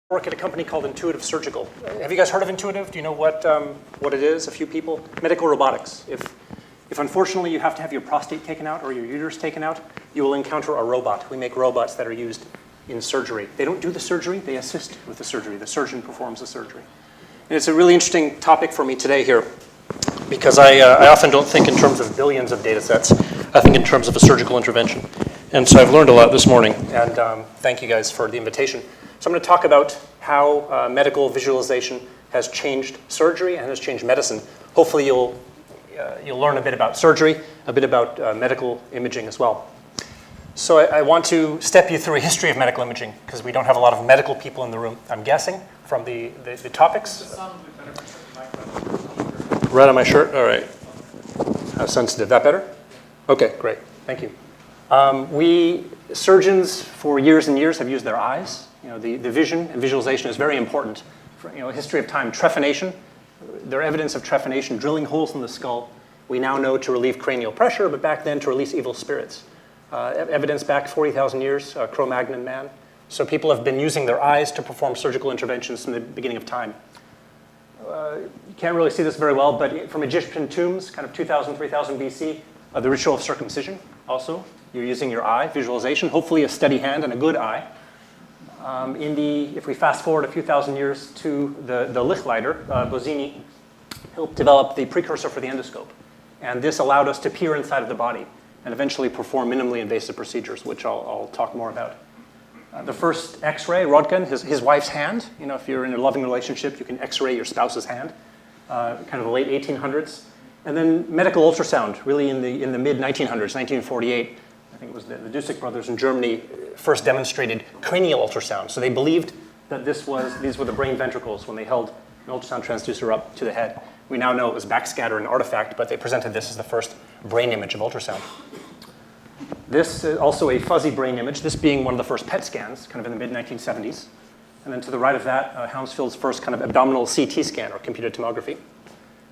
Work at a company called Intuitive Surgical. Have you guys heard of Intuitive? Do you know what it is? A few people? Medical robotics. If unfortunately you have to have your prostate taken out or your uterus taken out, you will encounter a robot. We make robots that are used in surgery. They don't do the surgery, they assist with the surgery. The surgeon performs the surgery. And it's a really interesting topic for me today here because I often don't think in terms of billions of data sets. I think in terms of a surgical intervention. And so I've learned a lot this morning, and thank you guys for the invitation. So I'm going to talk about how medical visualization has changed surgery and has changed medicine. Hopefully you'll learn a bit about surgery, a bit about medical imaging as well. So I want to step you through a history of medical imaging because we don't have a lot of medical people in the room, I'm guessing, from the topics. Right on my shirt? All right. How sensitive? That better? Okay, great. Thank you. We surgeons for years and years have used their eyes. You know, the vision and visualization is very important. For, a history of time, trephination, there's evidence of trephination, drilling holes in the skull. We now know to relieve cranial pressure, but back then to release evil spirits. Evidence back 40,000 years, Cro-Magnon man. So people have been using their eyes to perform surgical interventions from the beginning of time. You can't really see this very well, but from Egyptian tombs, kind of 2000, 3000 BC, the ritual of circumcision also. You're using your eye, visualization, hopefully a steady hand and a good eye. If we fast forward a few thousand years to the Lichtleiter, Bozzini helped develop the precursor for the endoscope. And this allowed us to peer inside of the body and eventually perform minimally invasive procedures, which I'll talk more about. The first X-ray, Röntgen, his wife's hand. If you're in a loving relationship, you can X-ray your spouse's hand, kind of the late 1800s. And then medical ultrasound, really in the mid-1900s, 1948. I think it was the Dusick brothers in Germany first demonstrated cranial ultrasound. So they believed that these were the brain ventricles when they held an ultrasound transducer up to the head. We now know it was backscatter and artifact, but they presented this as the first brain image of ultrasound. This is also a fuzzy brain image, this being one of the first PET scans, kind of in the mid-1970s. And then to the right of that, Hounsfield's first kind of abdominal CT scan, or computed tomography.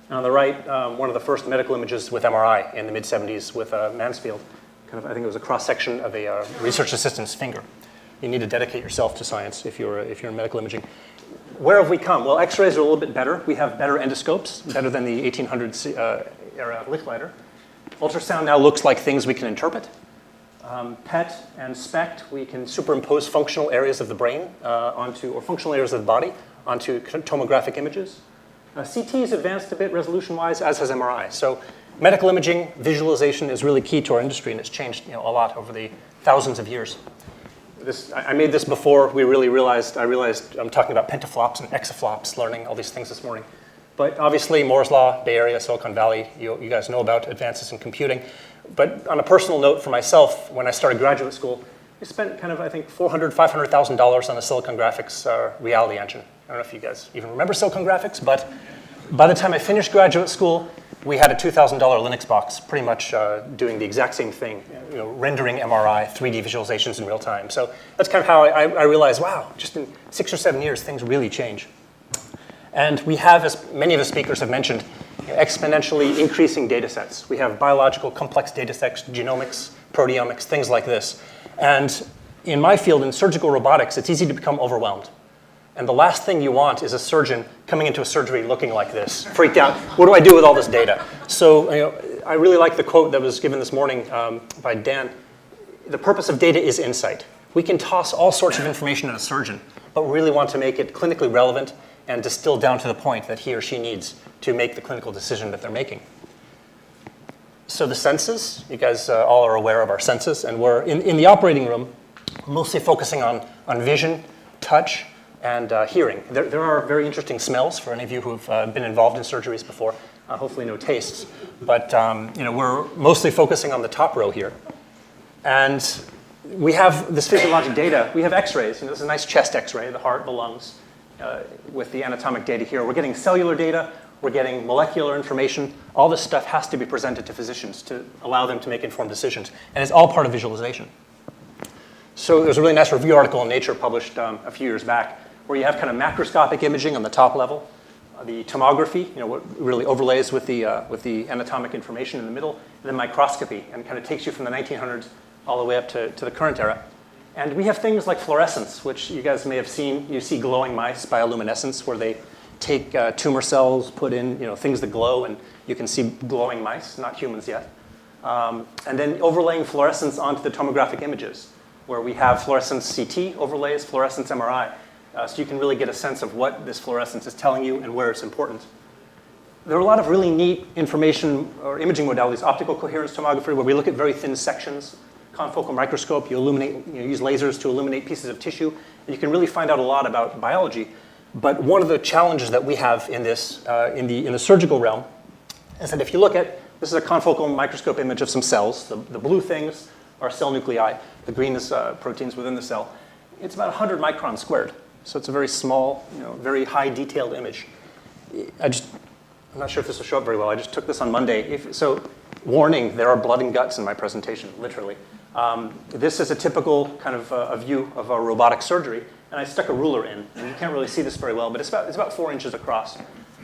And on the right, one of the first medical images with MRI in the mid-70s with Mansfield. I think it was a cross-section of a research assistant's finger. You need to dedicate yourself to science if you're in medical imaging. Where have we come? Well, X-rays are a little bit better. We have better endoscopes, better than the 1800s era Lichtleiter. Ultrasound now looks like things we can interpret. PET and SPECT, we can superimpose functional areas of the brain or functional areas of the body onto tomographic images. CT has advanced a bit resolution-wise, as has MRI. So medical imaging, visualization is really key to our industry, and it's changed a lot over the thousands of years. I made this before we really realized, I'm talking about pentaflops and exaflops, learning all these things this morning. But obviously, Moore's Law, Bay Area, Silicon Valley, you guys know about advances in computing. But on a personal note for myself, when I started graduate school, I spent kind of, I think, $400,000, $500,000 on a Silicon Graphics reality engine. I don't know if you guys even remember Silicon Graphics, but by the time I finished graduate school, we had a $2,000 Linux box, pretty much doing the exact same thing, rendering MRI, 3D visualizations in real time. So that's kind of how I realized, wow, just in 6 or 7 years, things really change. And we have, as many of the speakers have mentioned, exponentially increasing data sets. We have biological complex data sets, genomics, proteomics, things like this. And in my field, in surgical robotics, it's easy to become overwhelmed. And the last thing you want is a surgeon coming into a surgery looking like this, freaked out. What do I do with all this data? So I really like the quote that was given this morning by Dan. The purpose of data is insight. We can toss all sorts of information at a surgeon, but we really want to make it clinically relevant and distill down to the point that he or she needs to make the clinical decision that they're making. So the senses, you guys all are aware of our senses, and we're in the operating room, mostly focusing on vision, touch, and hearing. There are very interesting smells for any of you who have been involved in surgeries before. Hopefully no tastes. But we're mostly focusing on the top row here. And we have this physiologic data. We have X-rays. This is a nice chest X-ray, the heart, the lungs, with the anatomic data here. We're getting cellular data. We're getting molecular information. All this stuff has to be presented to physicians to allow them to make informed decisions. And it's all part of visualization. So there's a really nice review article in Nature published a few years back where you have kind of macroscopic imaging on the top level, the tomography, what really overlays with the anatomic information in the middle, and then microscopy, and kind of takes you from the 1900s all the way up to the current era. And we have things like fluorescence, which you guys may have seen. You see glowing mice, bioluminescence, where they take tumor cells, put in things that glow, and you can see glowing mice, not humans yet. And then overlaying fluorescence onto the tomographic images, where we have fluorescence CT overlays, fluorescence MRI. So you can really get a sense of what this fluorescence is telling you and where it's important. There are a lot of really neat information or imaging modalities, optical coherence tomography, where we look at very thin sections. Confocal microscope, you use lasers to illuminate pieces of tissue, and you can really find out a lot about biology. But one of the challenges that we have in this, in the surgical realm, is that if you look at, this is a confocal microscope image of some cells. The blue things are cell nuclei. The green is proteins within the cell. It's about 100 microns squared. So it's a very small, very high detailed image. I'm not sure if this will show up very well. I just took this on Monday. So warning, there are blood and guts in my presentation, literally. This is a typical kind of a view of a robotic surgery, and I stuck a ruler in. And you can't really see this very well, but it's about 4 inches across.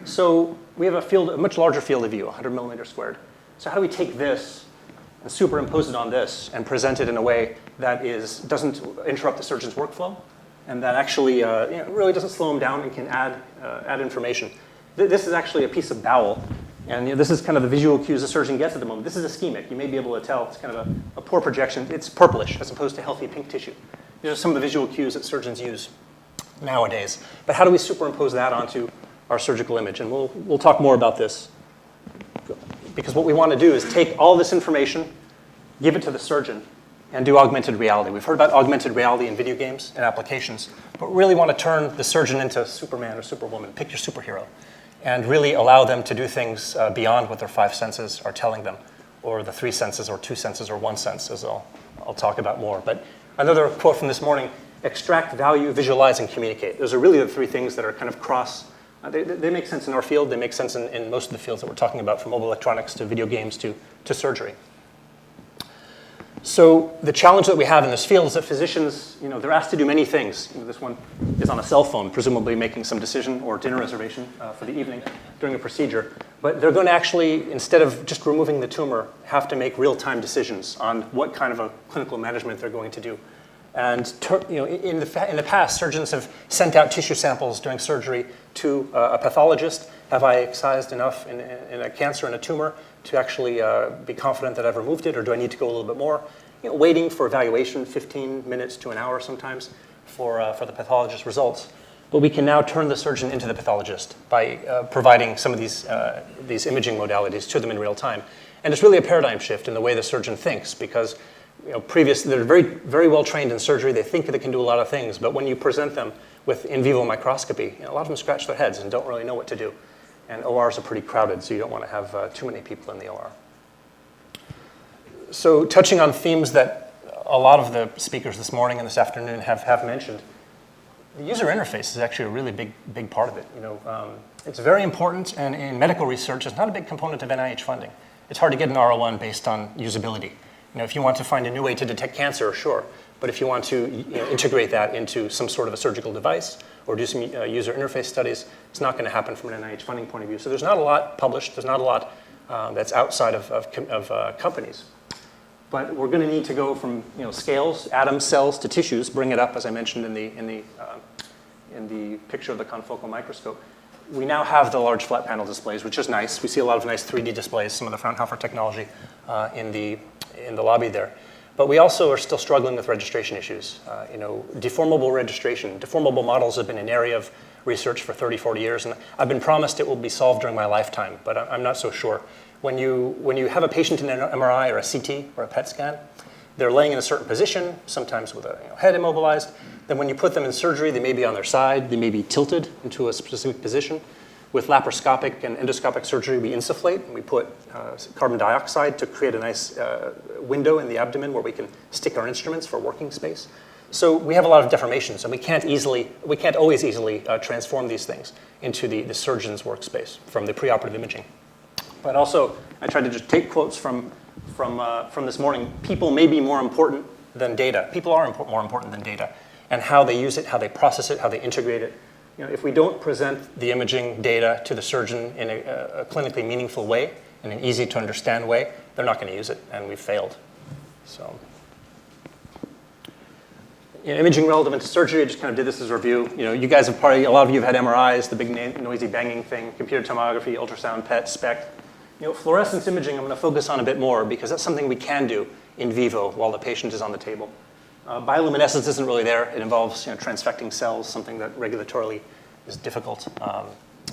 So we have a much larger field of view, 100 millimeters squared. So how do we take this and superimpose it on this and present it in a way that doesn't interrupt the surgeon's workflow, and that actually really doesn't slow him down and can add information? This is actually a piece of bowel. And this is kind of the visual cues the surgeon gets at the moment. This is ischemic. You may be able to tell it's kind of a poor projection. It's purplish as opposed to healthy pink tissue. These are some of the visual cues that surgeons use nowadays. But how do we superimpose that onto our surgical image? And we'll talk more about this. Because what we want to do is take all this information, give it to the surgeon, and do augmented reality. We've heard about augmented reality in video games and applications, but we really want to turn the surgeon into Superman or Superwoman. Pick your superhero. And really allow them to do things beyond what their 5 senses are telling them, or the 3 senses, or 2 senses, or 1 sense, as I'll talk about more. But another quote from this morning: extract value, visualize, and communicate. Those are really the 3 things that are kind of cross. They make sense in our field. They make sense in most of the fields that we're talking about, from mobile electronics to video games to surgery. So the challenge that we have in this field is that physicians, they're asked to do many things. This one is on a cell phone, presumably making some decision or dinner reservation for the evening during a procedure. But they're going to actually, instead of just removing the tumor, have to make real-time decisions on what kind of a clinical management they're going to do. And in the past, surgeons have sent out tissue samples during surgery to a pathologist. Have I excised enough in a cancer and a tumor to actually be confident that I've removed it, or do I need to go a little bit more? Waiting for evaluation, 15 minutes to an hour sometimes, for the pathologist's results. But we can now turn the surgeon into the pathologist by providing some of these imaging modalities to them in real time. And it's really a paradigm shift in the way the surgeon thinks, because they're very, very well trained in surgery. They think they can do a lot of things, but when you present them with in vivo microscopy, a lot of them scratch their heads and don't really know what to do. And ORs are pretty crowded, so you don't want to have too many people in the OR. So touching on themes that a lot of the speakers this morning and this afternoon have mentioned, the user interface is actually a really big part of it. It's very important, and in medical research, it's not a big component of NIH funding. It's hard to get an R01 based on usability. If you want to find a new way to detect cancer, sure. But if you want to integrate that into some sort of a surgical device or do some user interface studies, it's not going to happen from an NIH funding point of view. So there's not a lot published. There's not a lot that's outside of companies. But we're going to need to go from scales, atoms, cells, to tissues. Bring it up, as I mentioned in the picture of the confocal microscope. We now have the large flat panel displays, which is nice. We see a lot of nice 3D displays, some of the Fraunhofer technology in the lobby there. But we also are still struggling with registration issues. Deformable registration. Deformable models have been an area of research for 30, 40 years, and I've been promised it will be solved during my lifetime, but I'm not so sure. When you have a patient in an MRI or a CT or a PET scan, they're laying in a certain position, sometimes with a head immobilized. Then when you put them in surgery, they may be on their side, they may be tilted into a specific position. With laparoscopic and endoscopic surgery, we insufflate, and we put carbon dioxide to create a nice window in the abdomen where we can stick our instruments for working space. So we have a lot of deformations, and we can't always easily transform these things into the surgeon's workspace from the preoperative imaging. But also, I tried to just take quotes from this morning. People may be more important than data. People are more important than data, and how they use it, how they process it, how they integrate it. If we don't present the imaging data to the surgeon in a clinically meaningful way, in an easy to understand way, they're not going to use it, and we've failed. So imaging relevant to surgery, I just kind of did this as a review. You guys have probably, a lot of you have had MRIs, the big noisy banging thing, computer tomography, ultrasound, PET, SPECT. Fluorescence imaging I'm going to focus on a bit more because that's something we can do in vivo while the patient is on the table. Bioluminescence isn't really there. It involves transfecting cells, something that regulatorily is difficult.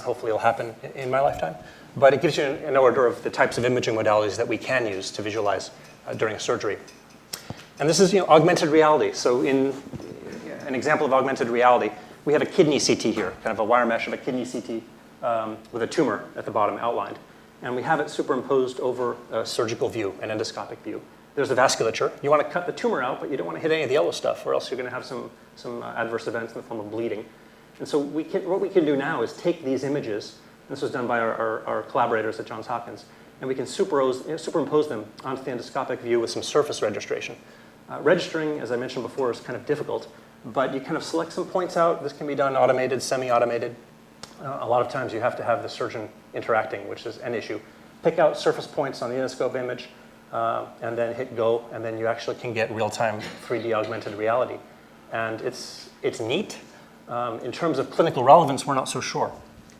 Hopefully it'll happen in my lifetime. But it gives you an order of the types of imaging modalities that we can use to visualize during a surgery. And this is augmented reality. So in an example of augmented reality, we have a kidney CT here, kind of a wire mesh of a kidney CT with a tumor at the bottom outlined. And we have it superimposed over a surgical view, an endoscopic view. There's the vasculature. You want to cut the tumor out, but you don't want to hit any of the yellow stuff, or else you're going to have some adverse events in the form of bleeding. And so what we can do now is take these images, and this was done by our collaborators at Johns Hopkins, and we can superimpose them onto the endoscopic view with some surface registration. Registering, as I mentioned before, is kind of difficult, but you kind of select some points out. This can be done automated, semi-automated. A lot of times you have to have the surgeon interacting, which is an issue. Pick out surface points on the endoscope image, and then hit go, and then you actually can get real-time 3D augmented reality. And it's neat. In terms of clinical relevance, we're not so sure.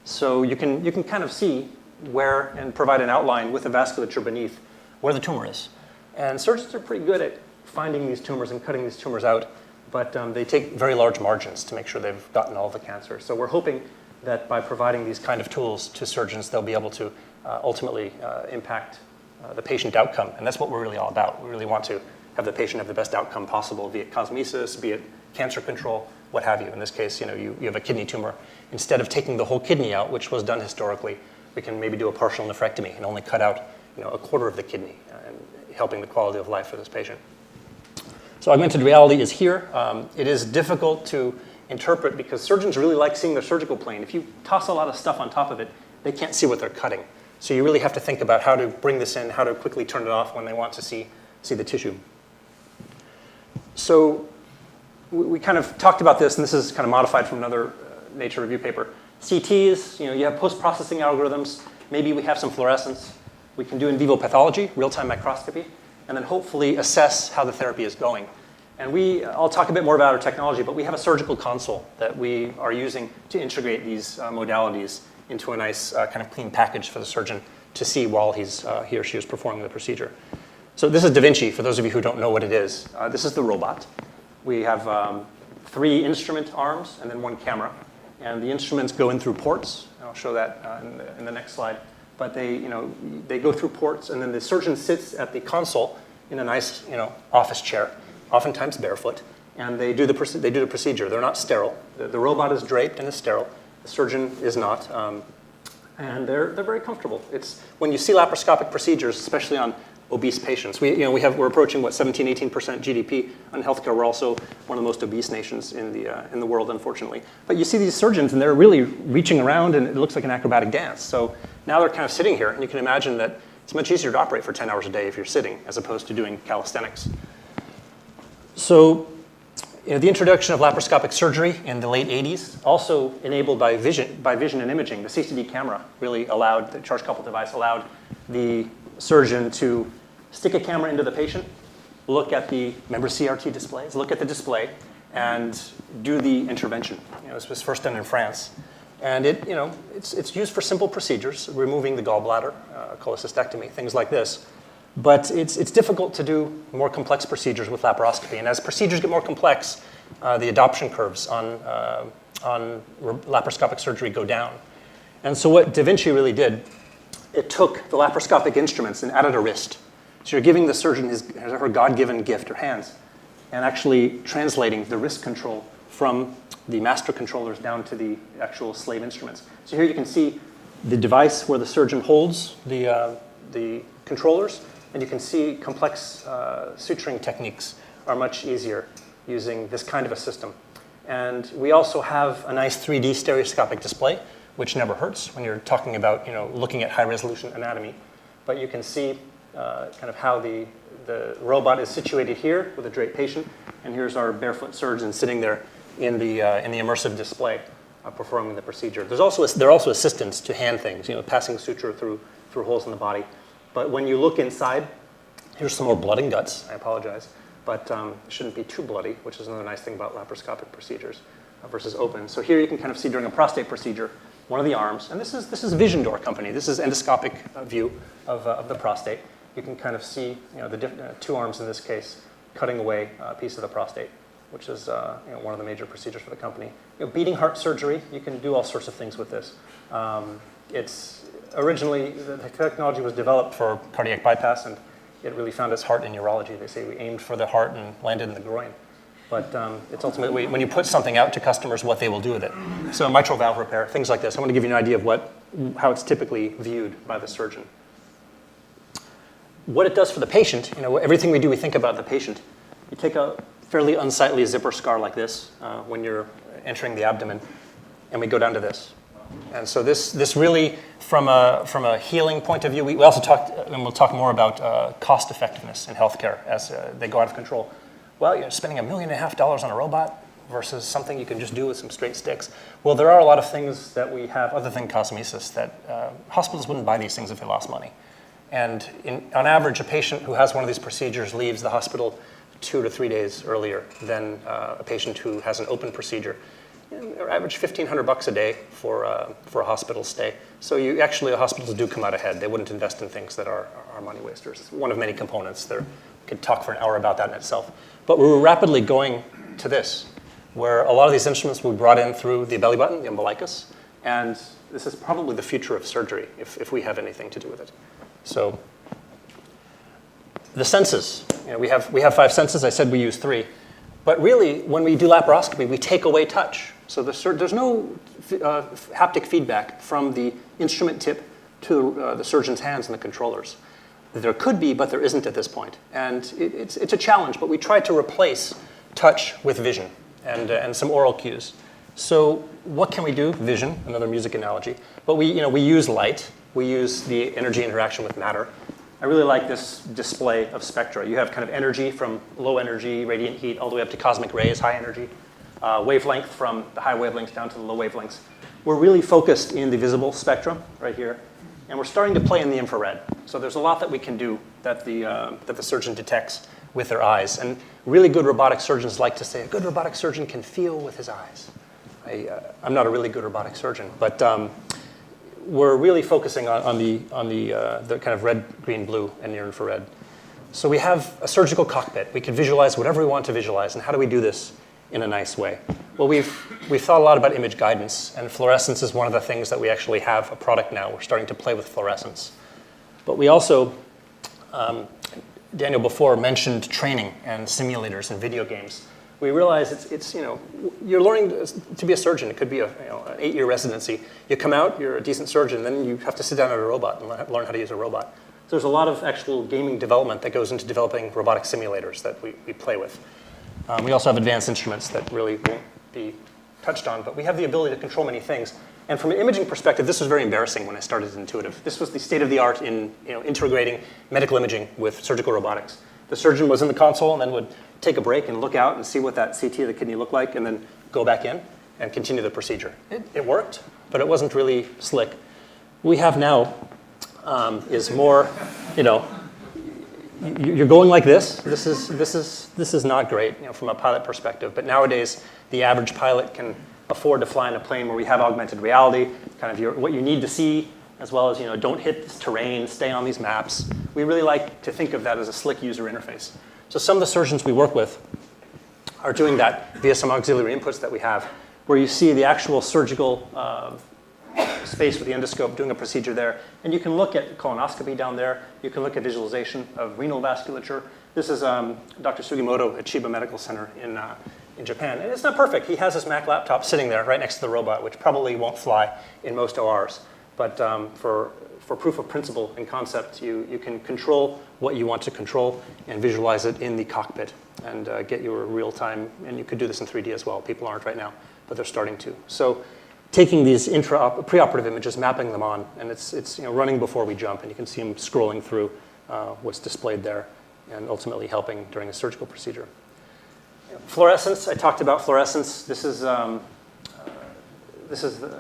So you can kind of see where, and provide an outline with the vasculature beneath, where the tumor is. And surgeons are pretty good at finding these tumors and cutting these tumors out, but they take very large margins to make sure they've gotten all the cancer. So we're hoping that by providing these kind of tools to surgeons, they'll be able to ultimately impact the patient outcome. And that's what we're really all about. We really want to have the patient have the best outcome possible, be it cosmesis, be it cancer control, what have you. In this case, you have a kidney tumor. Instead of taking the whole kidney out, which was done historically, we can maybe do a partial nephrectomy and only cut out a quarter of the kidney, and helping the quality of life for this patient. So augmented reality is here. It is difficult to interpret because surgeons really like seeing their surgical plane. If you toss a lot of stuff on top of it, they can't see what they're cutting. So you really have to think about how to bring this in, how to quickly turn it off when they want to see the tissue. So we kind of talked about this, and this is kind of modified from another Nature review paper. CTs, you have post-processing algorithms. Maybe we have some fluorescence. We can do in vivo pathology, real-time microscopy, and then hopefully assess how the therapy is going. And I'll talk a bit more about our technology, but we have a surgical console that we are using to integrate these modalities into a nice kind of clean package for the surgeon to see while he or she is performing the procedure. So this is Da Vinci, for those of you who don't know what it is. This is the robot. We have 3 instrument arms and then 1 camera. And the instruments go in through ports. I'll show that in the next slide. But they go through ports, and then the surgeon sits at the console in a nice, office chair, oftentimes barefoot, and they do the procedure. They're not sterile. The robot is draped and is sterile. The surgeon is not, and they're very comfortable. It's when you see laparoscopic procedures, especially on obese patients. We're approaching 17-18% GDP on healthcare. We're also one of the most obese nations in the world, unfortunately. But you see these surgeons, and they're really reaching around, and it looks like an acrobatic dance. So now they're kind of sitting here, and you can imagine that it's much easier to operate for 10 hours a day if you're sitting, as opposed to doing calisthenics. So the introduction of laparoscopic surgery in the late 80s, also enabled by vision and imaging. The CCD camera really allowed, the charge-coupled device allowed the surgeon to stick a camera into the patient, look at the, remember CRT displays? Look at the display and do the intervention. This was first done in France. And it's used for simple procedures, removing the gallbladder, cholecystectomy, things like this. But it's difficult to do more complex procedures with laparoscopy. And as procedures get more complex, the adoption curves on laparoscopic surgery go down. And so what Da Vinci really did, it took the laparoscopic instruments and added a wrist. So you're giving the surgeon her God-given gift, her hands, and actually translating the wrist control from the master controllers down to the actual slave instruments. So here you can see the device where the surgeon holds the controllers, and you can see complex suturing techniques are much easier using this kind of a system. And we also have a nice 3D stereoscopic display, which never hurts when you're talking about looking at high-resolution anatomy. But you can see kind of how the robot is situated here with a draped patient, and here's our barefoot surgeon sitting there in the immersive display performing the procedure. There are also assistants to hand things, passing suture through holes in the body. But when you look inside, here's some more blood and guts. I apologize. but it shouldn't be too bloody, which is another nice thing about laparoscopic procedures versus open. So here you can kind of see during a prostate procedure, one of the arms, and this is Vision Door Company. This is endoscopic view of the prostate. You can kind of see the two arms in this case cutting away a piece of the prostate, which is one of the major procedures for the company. Beating heart surgery, you can do all sorts of things with this. It's originally, the technology was developed for cardiac bypass, and it really found its heart in urology. They say we aimed for the heart and landed in the groin. But it's ultimately, when you put something out to customers, what they will do with it. So mitral valve repair, things like this. I want to give you an idea of how it's typically viewed by the surgeon. What it does for the patient, everything we do, we think about the patient. You take a fairly unsightly zipper scar like this when you're entering the abdomen, and we go down to this. And so this really, from a healing point of view, we also talked, and we'll talk more about cost effectiveness in healthcare as they go out of control. Well, you're spending $1.5 million on a robot versus something you can just do with some straight sticks. Well, there are a lot of things that we have, other than cosmesis, that hospitals wouldn't buy these things if they lost money. And on average, a patient who has one of these procedures leaves the hospital 2 to 3 days earlier than a patient who has an open procedure. Average $1,500 a day for a hospital stay. So the hospitals do come out ahead. They wouldn't invest in things that are money wasters. It's one of many components. We could talk for an hour about that in itself. But we're rapidly going to this, where a lot of these instruments will be brought in through the belly button, the umbilicus, and this is probably the future of surgery if we have anything to do with it. So the senses, we have 5 senses. I said we use 3. But really, when we do laparoscopy, we take away touch. So there's no haptic feedback from the instrument tip to the surgeon's hands and the controllers. There could be, but there isn't at this point. And it's a challenge, but we try to replace touch with vision and some oral cues. So what can we do? Vision, another music analogy. But we use light. We use the energy interaction with matter. I really like this display of spectra. You have kind of energy from low energy, radiant heat, all the way up to cosmic rays, high energy. Wavelength from the high wavelengths down to the low wavelengths. We're really focused in the visible spectrum right here. And we're starting to play in the infrared. So there's a lot that we can do that the surgeon detects with their eyes. And really good robotic surgeons like to say, a good robotic surgeon can feel with his eyes. I'm not a really good robotic surgeon, but we're really focusing on the kind of red, green, blue, and near infrared. So we have a surgical cockpit. We can visualize whatever we want to visualize. And how do we do this in a nice way? Well, we've thought a lot about image guidance, and fluorescence is one of the things that we actually have a product now. We're starting to play with fluorescence. But we also, Daniel before mentioned training and simulators and video games. We realize it's you're learning to be a surgeon. It could be an 8-year residency. You come out, you're a decent surgeon, then you have to sit down at a robot and learn how to use a robot. So there's a lot of actual gaming development that goes into developing robotic simulators that we play with. We also have advanced instruments that really won't be touched on, but we have the ability to control many things. And from an imaging perspective, this was very embarrassing when I started Intuitive. This was the state of the art in integrating medical imaging with surgical robotics. The surgeon was in the console and then would take a break and look out and see what that CT of the kidney looked like and then go back in and continue the procedure. It worked, but it wasn't really slick. What we have now is more, you're going like this. This is not great, from a pilot perspective. But nowadays, the average pilot can afford to fly in a plane where we have augmented reality, kind of what you need to see, as well as don't hit this terrain, stay on these maps. We really like to think of that as a slick user interface. So some of the surgeons we work with are doing that via some auxiliary inputs that we have, where you see the actual surgical space with the endoscope doing a procedure there. And you can look at colonoscopy down there. You can look at visualization of renal vasculature. This is Dr. Sugimoto at Chiba Medical Center in Japan. And it's not perfect. He has his Mac laptop sitting there right next to the robot, which probably won't fly in most ORs. But for proof of principle and concept, you can control what you want to control and visualize it in the cockpit and get your real time. And you could do this in 3D as well. People aren't right now, but they're starting to. So taking these preoperative images, mapping them on, and it's running before we jump, and you can see them scrolling through what's displayed there and ultimately helping during a surgical procedure. Fluorescence, I talked about fluorescence. This is the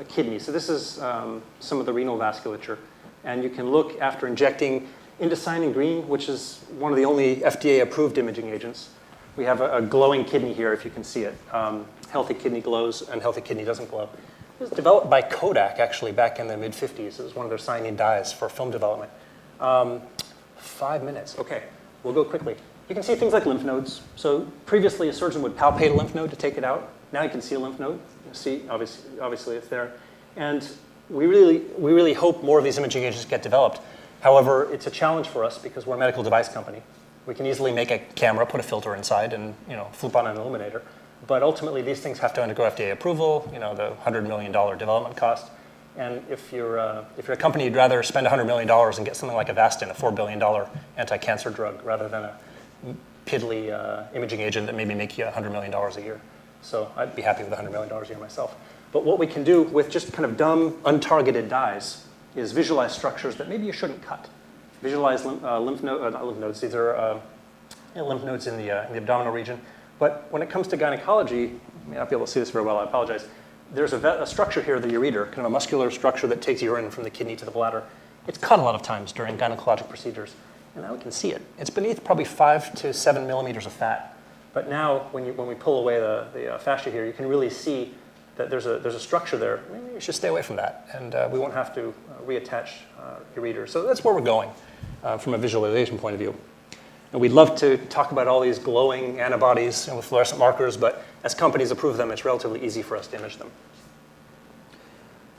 kidney. So this is some of the renal vasculature. And you can look after injecting indocyanine green, which is one of the only FDA-approved imaging agents. We have a glowing kidney here, if you can see it. Healthy kidney glows and healthy kidney doesn't glow. It was developed by Kodak, actually, back in the mid-50s. It was one of their cyanide dyes for film development. 5 minutes. OK, we'll go quickly. You can see things like lymph nodes. So previously, a surgeon would palpate a lymph node to take it out. Now you can see a lymph node. You see, obviously it's there. And we really hope more of these imaging agents get developed. However, it's a challenge for us because we're a medical device company. We can easily make a camera, put a filter inside, and flip on an illuminator. But ultimately, these things have to undergo FDA approval. The $100 million development cost. And if you're a company, you'd rather spend $100 million and get something like Avastin, a $4 billion anti-cancer drug, rather than a piddly imaging agent that maybe make you $100 million a year. So I'd be happy with $100 million a year myself. But what we can do with just kind of dumb, untargeted dyes is visualize structures that maybe you shouldn't cut. Visualize lymph nodes. These are lymph nodes in the abdominal region. But when it comes to gynecology, you may not be able to see this very well, I apologize. There's a structure here, the ureter, kind of a muscular structure that takes urine from the kidney to the bladder. It's cut a lot of times during gynecologic procedures. And now we can see it. It's beneath probably 5 to 7 millimeters of fat. But now, when we pull away the fascia here, you can really see that there's a structure there. Maybe you should stay away from that, and we won't have to reattach ureter. So that's where we're going from a visualization point of view. And we'd love to talk about all these glowing antibodies with fluorescent markers, but as companies approve them, it's relatively easy for us to image them.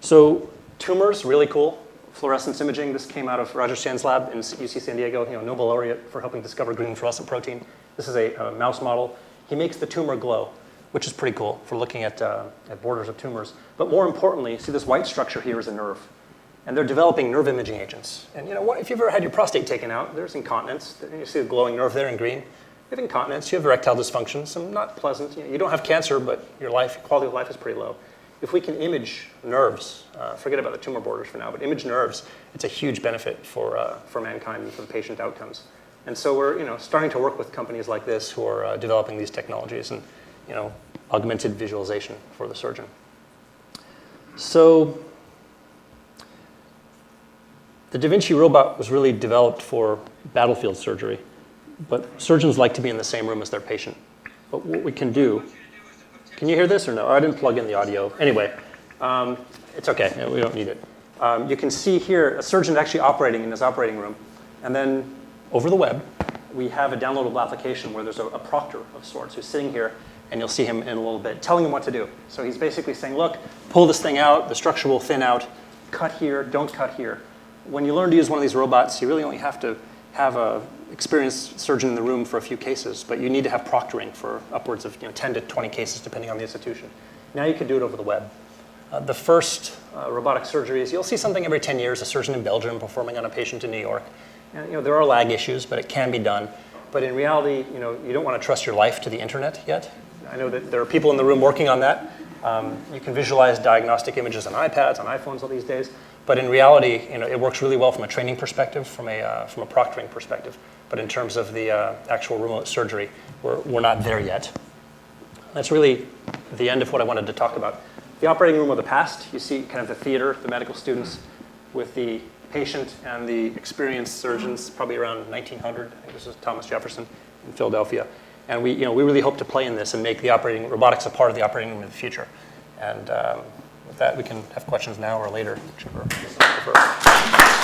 So tumors, really cool. Fluorescence imaging, this came out of Roger Chan's lab in UC San Diego, Nobel laureate for helping discover green fluorescent protein. This is a mouse model. He makes the tumor glow, which is pretty cool for looking at borders of tumors. But more importantly, see this white structure here is a nerve. And they're developing nerve imaging agents. And if you've ever had your prostate taken out, there's incontinence. You see the glowing nerve there in green. You have incontinence, you have erectile dysfunction, some not pleasant. You don't have cancer, but your quality of life is pretty low. If we can image nerves, forget about the tumor borders for now, but image nerves, it's a huge benefit for mankind and for the patient outcomes. And so we're starting to work with companies like this who are developing these technologies and augmented visualization for the surgeon. So the Da Vinci robot was really developed for battlefield surgery, but surgeons like to be in the same room as their patient. But what we can do, can you hear this or no? Oh, I didn't plug in the audio. Anyway, it's OK. We don't need it. You can see here a surgeon actually operating in his operating room. And then over the web, we have a downloadable application where there's a proctor of sorts who's sitting here. And you'll see him in a little bit, telling him what to do. So he's basically saying, look, pull this thing out. The structure will thin out. Cut here. Don't cut here. When you learn to use one of these robots, you really only have to have an experienced surgeon in the room for a few cases. But you need to have proctoring for upwards of 10 to 20 cases, depending on the institution. Now you can do it over the web. The first robotic surgeries, you'll see something every 10 years, a surgeon in Belgium performing on a patient in New York. And, there are lag issues, but it can be done. But in reality, you don't want to trust your life to the internet yet. I know that there are people in the room working on that. You can visualize diagnostic images on iPads, on iPhones all these days. But in reality, it works really well from a training perspective, from a proctoring perspective. But in terms of the actual remote surgery, we're not there yet. That's really the end of what I wanted to talk about. The operating room of the past, you see kind of the theater, the medical students with the patient and the experienced surgeons, probably around 1900. I think this is Thomas Jefferson in Philadelphia. And we really hope to play in this and make the robotics a part of the operating room in the future. And with that, we can have questions now or later, whichever you prefer.